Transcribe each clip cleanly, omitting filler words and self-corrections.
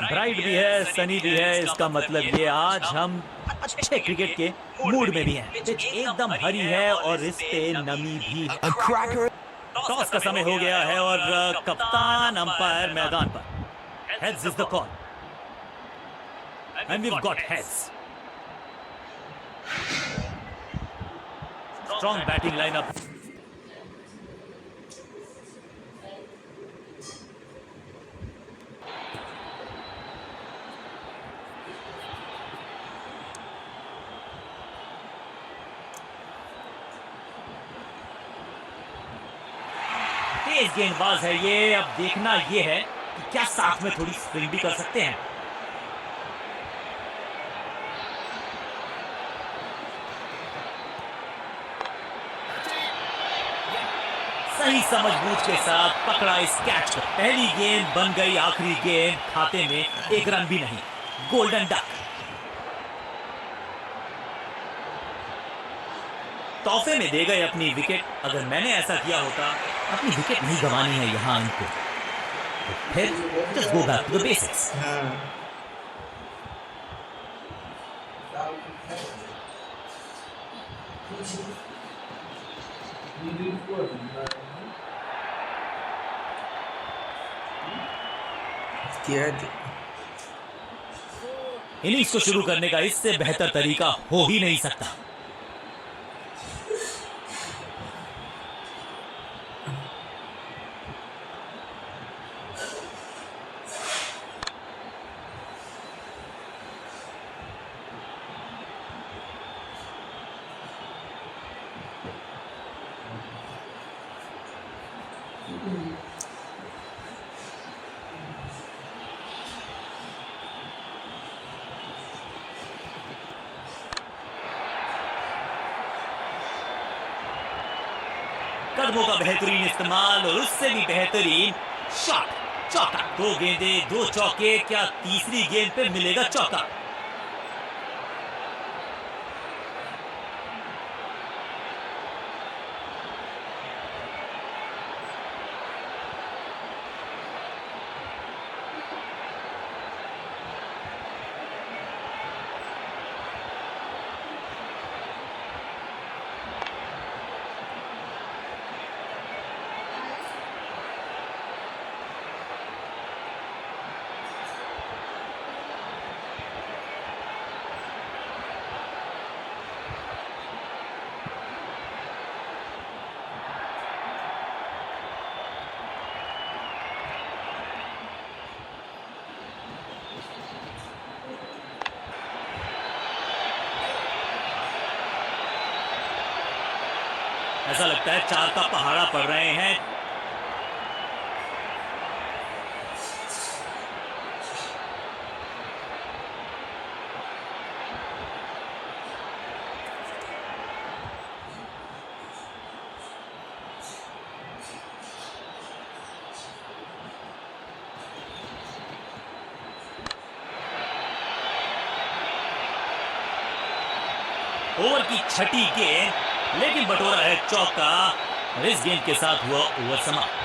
Bright भी है, सनी भी है, इसका मतलब ये आज हम अच्छे क्रिकेट के मूड में भी हैं। पिच एकदम हरी है और इस पे नमी भी है। टॉस का समय हो गया है और कप्तान अंपायर मैदान पर। Heads is the call and we have got heads. Strong batting lineup. तेज गेंदबाज है ये। अब देखना ये है कि क्या साथ में थोड़ी स्पिन भी कर सकते हैं। सही समझबूझ के साथ पकड़ा इस कैच को। पहली गेंद बन गई आखिरी गेंद। खाते में एक रन भी नहीं। Golden duck. तोहफे में दे गए अपनी विकेट। अगर मैंने ऐसा किया होता, अपनी विकेट नहीं गंवानी है यहाँ इनको, तो फिर just go back to the basics. Innings को शुरू करने का इससे बेहतर तरीका हो ही नहीं सकता। कदमों का बेहतरीन इस्तेमाल और उससे भी बेहतरीन शॉट। चौका। 2 गेंदे 2 चौके। क्या तीसरी गेंद पे मिलेगा चौका? ऐसा लगता है 4 का पहाड़ा पड़ रहे हैं। ओवर की छठी गेंद, लेकिन बटोरा है चौका और इस गेंद के साथ हुआ ओवर समाप्त।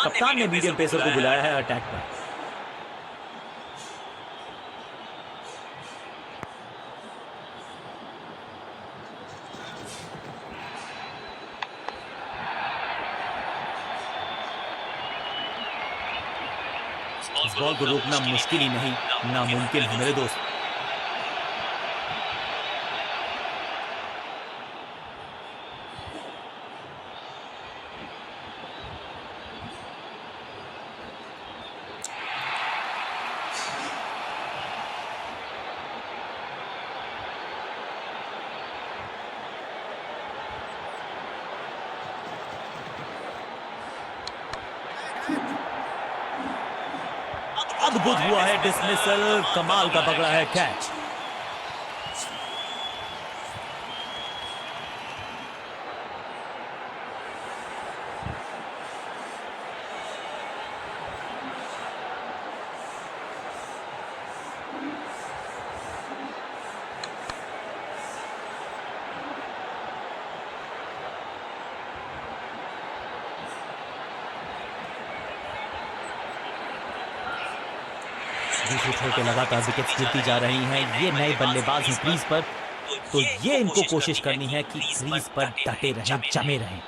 कप्तान ने मीडियम पेसर को बुलाया है अटैक पर। इस बॉल को रोकना मुश्किल ही नहीं, नामुमकिन है मेरे दोस्त। अद्भुत हुआ है डिसमिसल, कमाल का पकड़ा है कैच। दूसरे छोर पे लगातार विकेट्स गिरती जा रही हैं। ये नए बल्लेबाज हैं क्रीज पर, तो ये इनको कोशिश करनी है कि क्रीज पर डटे रहें, जमे रहें।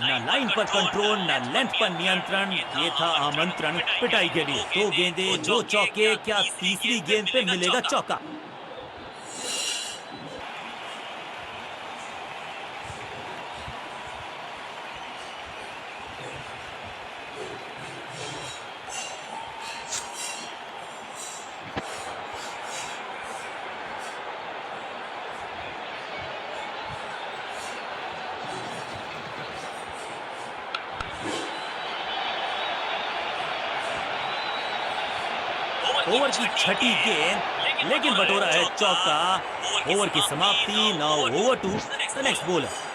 ना लाइन पर कंट्रोल, ना लेंथ पर नियंत्रण। ये था आमंत्रण पिटाई के लिए। 2 गेंदे 2 चौके, क्या तीसरी गेंद पे मिलेगा चौका? ओवर की छठी गेंद, लेकिन बटोरा है चौका। ओवर की समाप्ति। Now over to the next bowler.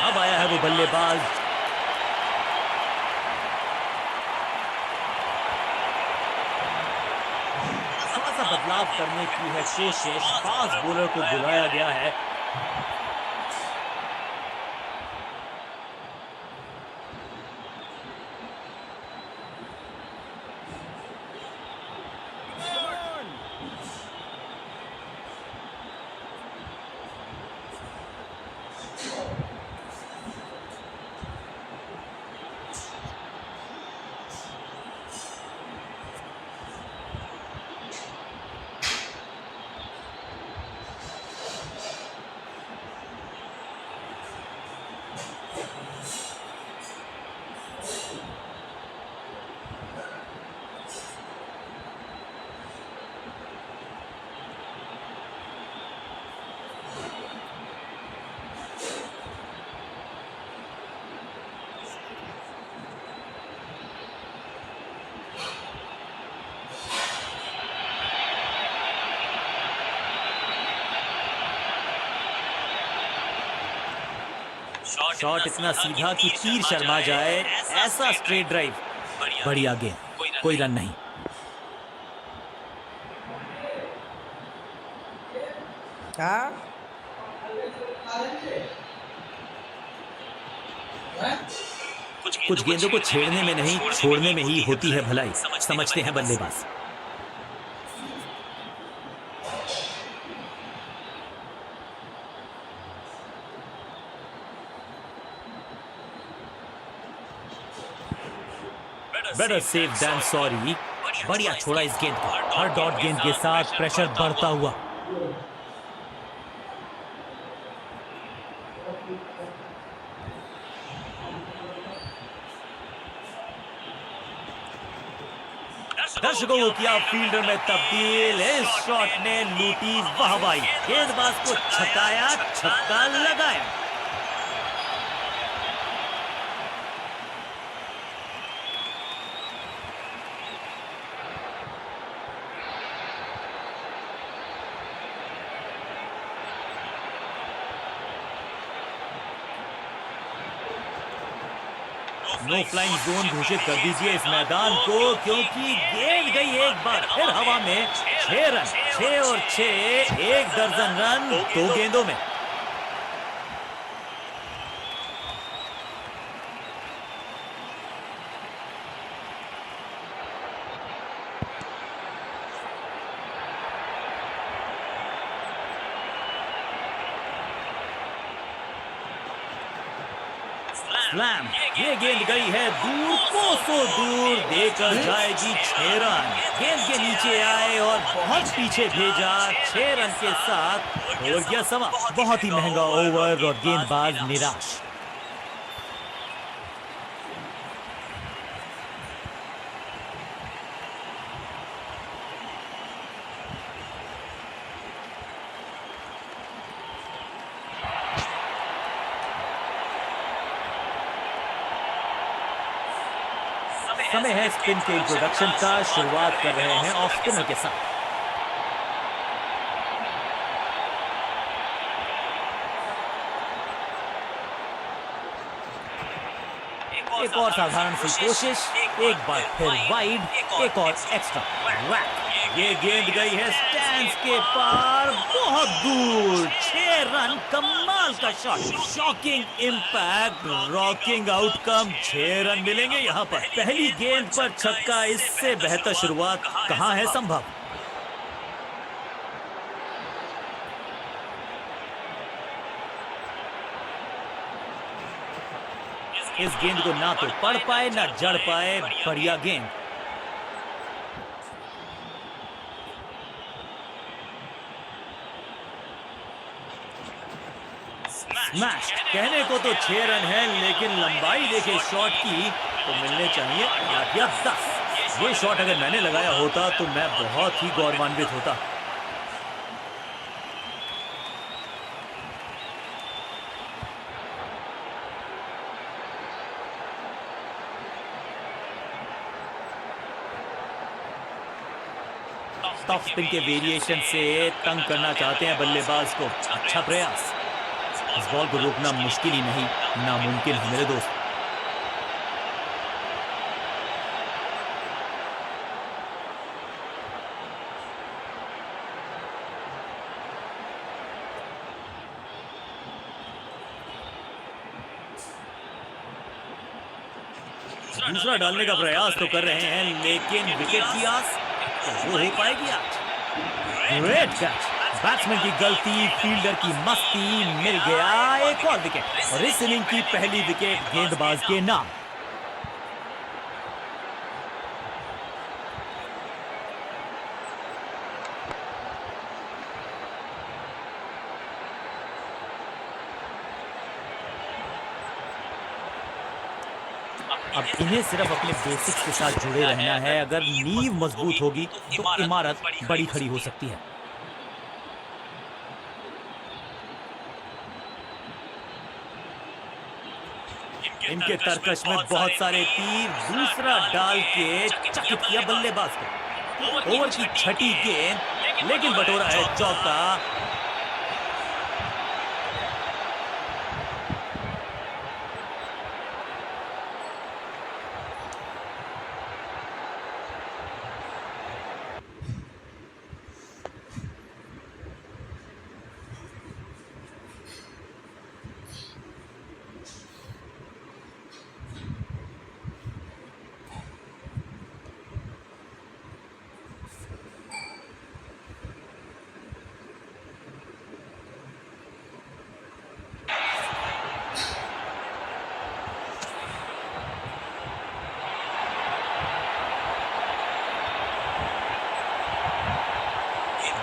अब आया है वो बल्लेबाज। थोड़ा सा बदलाव करने की है कोशिश। फास्ट बॉलर को बुलाया गया है। शॉट इतना सीधा कि तीर शर्मा जाए, ऐसा स्ट्रेट ड्राइव। बढ़िया गेंद, कोई रन नहीं। कुछ गेंदों को छेड़ने में नहीं, छोड़ने में ही होती है भलाई, समझते हैं बल्लेबाज। Better safe than sorry. बढ़िया छोड़ा इस गेंद को। हर डॉट गेंद के साथ प्रेशर बढ़ता हुआ। दर्शकों को किया फील्डर में तब्दील। इस शॉट ने लूटी वाहवाही। गेंदबाज को छकाया, छक्का लगाया। नो फ्लाइंग जोन घोषित कर दीजिए इस मैदान को, क्योंकि गेंद गई एक बार फिर हवा में। 6 रन, 6 और 6, 1 दर्जन रन 2 गेंदों में। स्लैम, ये गेंद गई है दूर, कोसों दूर, देकर जाएगी 6 रन। गेंद के नीचे आए और बहुत पीछे भेजा। 6 रन के साथ हो गया समा। बहुत ही महंगा ओवर और गेंदबाज निराश। समय है स्पिन के इंट्रोडक्शन का। शुरुआत कर रहे हैं ऑफ स्पिनर के साथ। एक और साधारण सी कोशिश, एक बार फिर वाइड, एक और एक्स्ट्रा वैक। ये गेंद गई है स्टैंड्स के पार, बहुत दूर। 6 रन, कमाल का shot, shocking impact, rocking outcome. 6 run मिलेंगे यहाँ पर। पहली गेंद पर छक्का, इससे बेहतर शुरुआत कहाँ है संभव। इस गेंद को ना तो पढ़ पाए ना जड़ पाए। बढ़िया गेंद। स्मैश। कहने को तो 6 रन है, लेकिन लंबाई देखे शॉट की तो मिलने चाहिए 8 या 10। ये शॉट अगर मैंने लगाया होता तो मैं बहुत ही गौरवान्वित होता। टॉप स्पिन के वेरिएशन से तंग करना चाहते हैं बल्लेबाज को। अच्छा प्रयास। इस बॉल को रोकना मुश्किल ही नहीं, नामुमकिन है मेरे दोस्त। दूसरा डालने का प्रयास तो कर रहे हैं, लेकिन विकेट की आस वो हो पाएगी आज। Great catch. बैट्समैन की गलती, फील्डर की मस्ती, मिल गया एक और विकेट और इस इनिंग की पहली विकेट गेंदबाज के नाम। अब इन्हें सिर्फ अपने बेसिक्स के साथ जुड़े रहना है। अगर नींव मजबूत होगी तो इमारत बड़ी खड़ी हो सकती है। इनके तरकश में बहुत सारे तीर। दूसरा डाल के चकित किया बल्लेबाज को। ओवर की छठी गेंद, लेकिन बटोरा है चौका।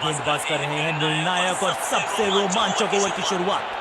गेंदबाज कर रहे हैं निर्णायक और सबसे रोमांचक ओवर की शुरुआत।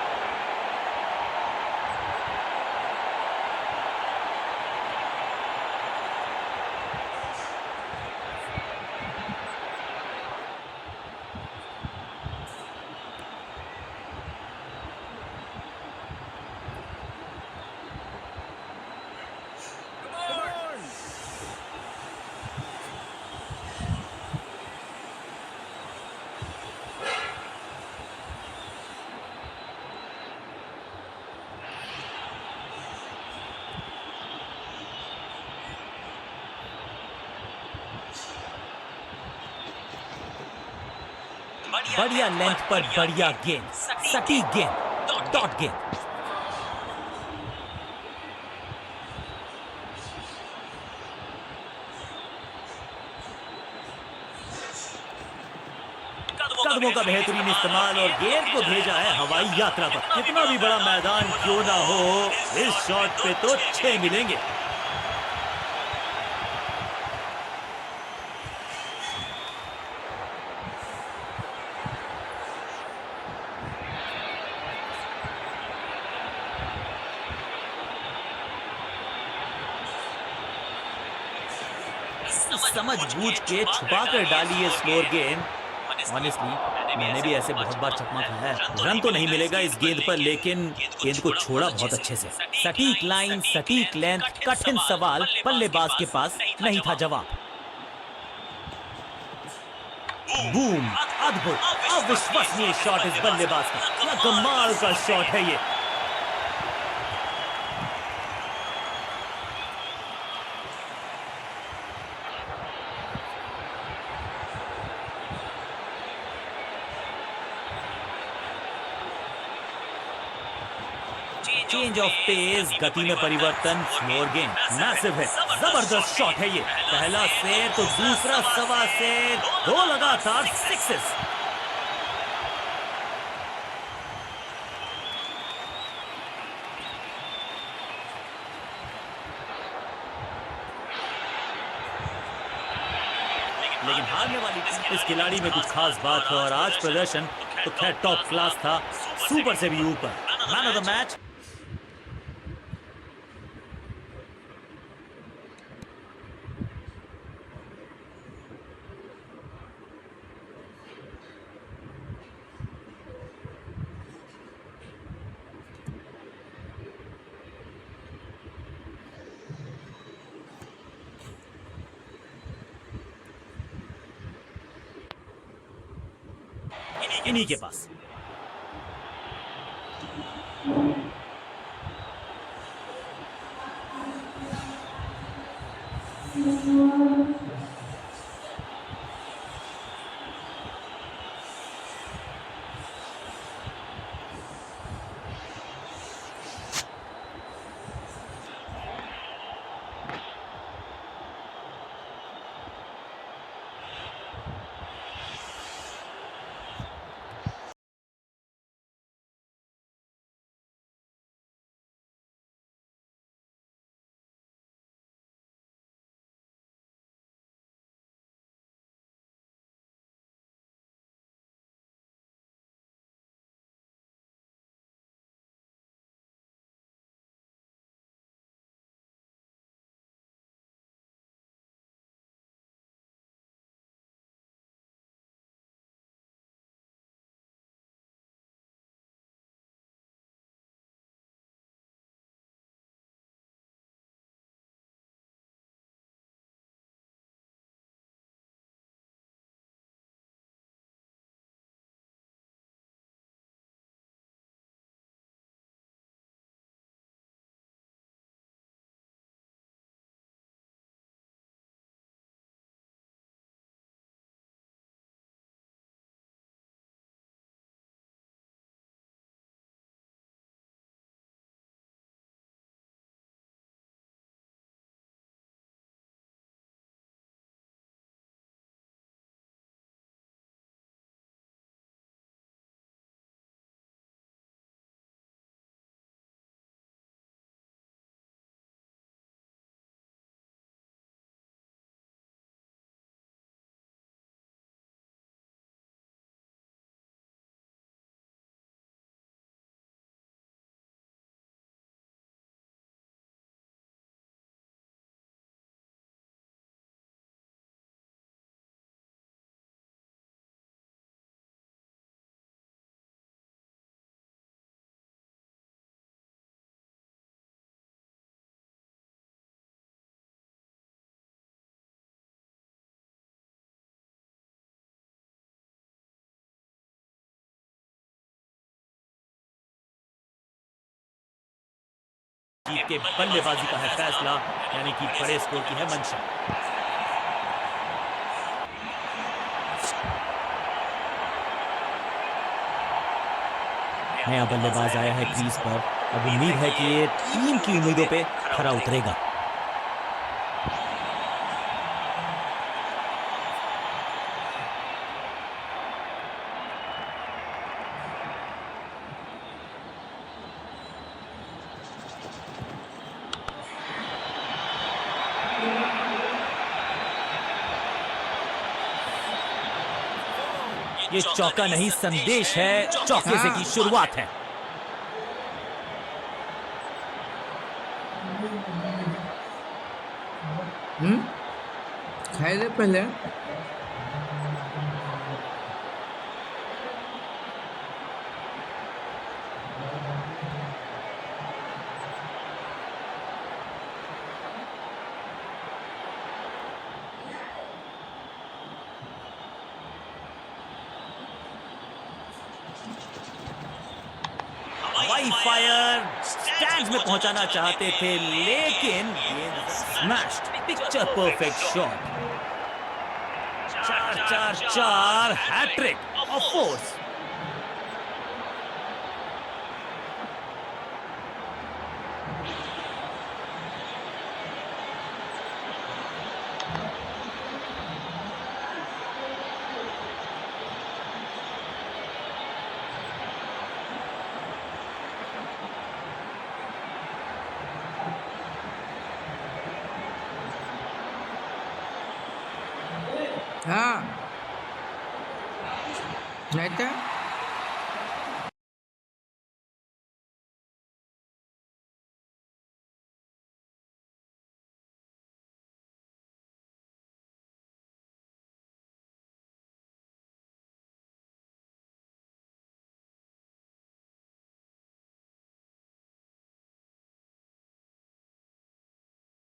बढ़िया लेंथ पर बढ़िया गेंद, सटीक गेंद, डॉट गेंद। कदमों का बेहतरीन इस्तेमाल और गेंद को भेजा है हवाई यात्रा पर। कितना भी बड़ा मैदान क्यों ना हो, इस शॉट पे तो 6 मिलेंगे। समझ बूझ के छुपा कर डाली है स्लोअर गेंद। ऑनेस्टली मैंने भी ऐसे बहुत बार चकमा खाया है। रन तो नहीं मिलेगा इस गेंद पर, लेकिन गेंद को छोड़ा बहुत अच्छे से। सटीक लाइन, सटीक लेंथ, कठिन सवाल, बल्लेबाज के पास नहीं था जवाब। बूम, अद्भुत, अविश्वसनीय शॉट इस बल्लेबाज का। क्या कमाल का शॉट है ये। चेंज ऑफ पेस, गति में परिवर्तन, स्लोअर गेंद, मैसिव है, जबरदस्त शॉट है ये। पहला सेर तो दूसरा सवा सेर, 2 लगातार सिक्सेस। लेकिन हारने वाली इस खिलाड़ी में कुछ खास बात है और आज प्रदर्शन तो खैर टॉप क्लास था, सुपर से भी ऊपर। मैन ऑफ द मैच इन्हीं के पास। जीत के बल्लेबाजी का है फैसला, यानी कि बड़े स्कोर की है मंशा। नया बल्लेबाज आया है क्रीज पर। अब उम्मीद है कि ये टीम की उम्मीदों पे खरा उतरेगा। ये चौका नहीं संदेश है, चौके से की शुरुआत है। खाए दे पहले। वाई फायर स्टैंड्स में पहुंचाना चाहते थे, लेकिन smashed. Picture perfect shot. 4-4-4 hat trick of fours. हाँ नहीं तो